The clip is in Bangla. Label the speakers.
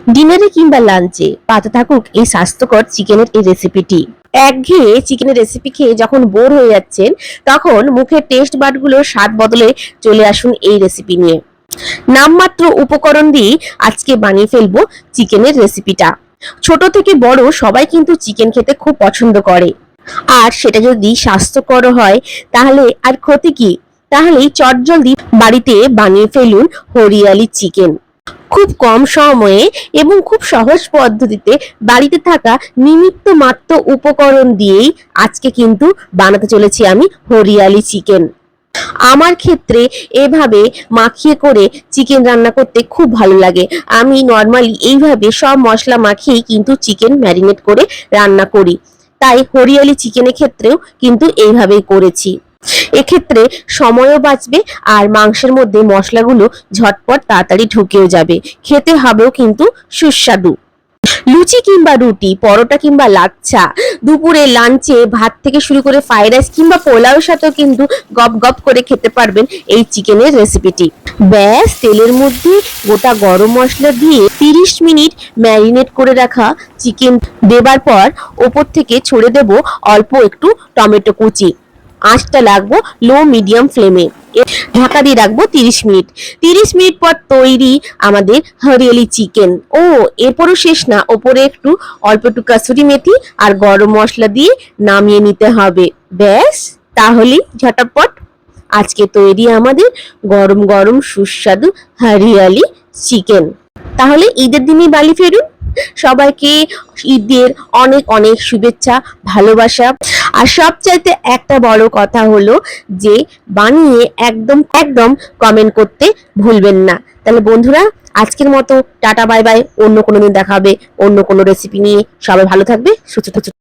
Speaker 1: ডিনারে কিংবা লাঞ্চে পাতে থাকুক এই স্বাস্থ্যকর চিকেনের এই রেসিপিটি। একঘেয়ে চিকেনের রেসিপি খেয়ে যখন বোর হয়ে যাচ্ছেন, তখন মুখের টেস্ট বাডগুলোর স্বাদ বদলে চলে আসুন এই রেসিপি নিয়ে। নামমাত্র উপকরণ দিয়ে আজকে বানিয়ে ফেলবো চিকেনের রেসিপিটা। ছোট থেকে বড় সবাই কিন্তু চিকেন খেতে খুব পছন্দ করে, আর সেটা যদি স্বাস্থ্যকর হয় তাহলে আর ক্ষতি কি। তাহলেই চটজলদি বাড়িতে বানিয়ে ফেলুন হরিয়ালি চিকেন। খুব কম সময়ে এবং খুব সহজ পদ্ধতিতে বাড়িতে থাকা নিমিত্ত মাত্র উপকরণ দিয়েই আজকে কিন্তু বানাতে চলেছি আমি হরিয়ালি চিকেন। আমার ক্ষেত্রে এভাবে মাখিয়ে করে চিকেন রান্না করতে খুব ভালো লাগে। আমি নর্মালি এইভাবে সব মশলা মাখিয়েই কিন্তু চিকেন ম্যারিনেট করে রান্না করি, তাই হরিয়ালি চিকেনের ক্ষেত্রেও কিন্তু এইভাবেই করেছি। এক্ষেত্রে সময়ও বাঁচবে আর মাংসের মধ্যে মশলাগুলো ঝটপট তাড়াতাড়ি ঢুকেও যাবে, খেতে হবেও কিন্তু সুস্বাদু। লুচি কিংবা রুটি, পরোটা কিংবা লাচ্ছা, দুপুরে লাঞ্চে ভাত থেকে শুরু করে ফ্রাইড রাইস কিংবা পোলাওর সাথেও কিন্তু গপ গপ করে খেতে পারবেন এই চিকেনের রেসিপিটি। ব্যাস তেলের মধ্যে গোটা গরম মশলা দিয়ে 30 মিনিট ম্যারিনেট করে রাখা চিকেন দেবার পর ওপর থেকে ছড়ে দেব অল্প একটু টমেটো কুচি। আঁচটা রাখবো লো মিডিয়াম ফ্লেমে, ঢাকা দিয়ে রাখবো 30 মিনিট। 30 মিনিট পর তৈরি আমাদের হরিয়ালি চিকেন। ও এরপরও শেষ না, ওপরে একটু অল্প একটু কাসুরি মেথি আর গরম মশলা দিয়ে নামিয়ে নিতে হবে। ব্যাস তাহলেই ঝটপট আজকে তৈরি আমাদের গরম গরম সুস্বাদু হরিয়ালি চিকেন। তাহলে ঈদের দিনই বাড়ি ফেরুন। সবাইকে ঈদের অনেক অনেক শুভেচ্ছা, ভালোবাসা। আর সবচাইতে একটা বড় কথা হলো যে বানিয়ে একদম একদম কমেন্ট করতে ভুলবেন না। তাহলে বন্ধুরা, আজকের মতো টাটা বাই বাই। অন্য কোনো দিন দেখা হবে অন্য কোনো রেসিপি নিয়ে। সবাই ভালো থাকবে, সুস্থ থাকবে।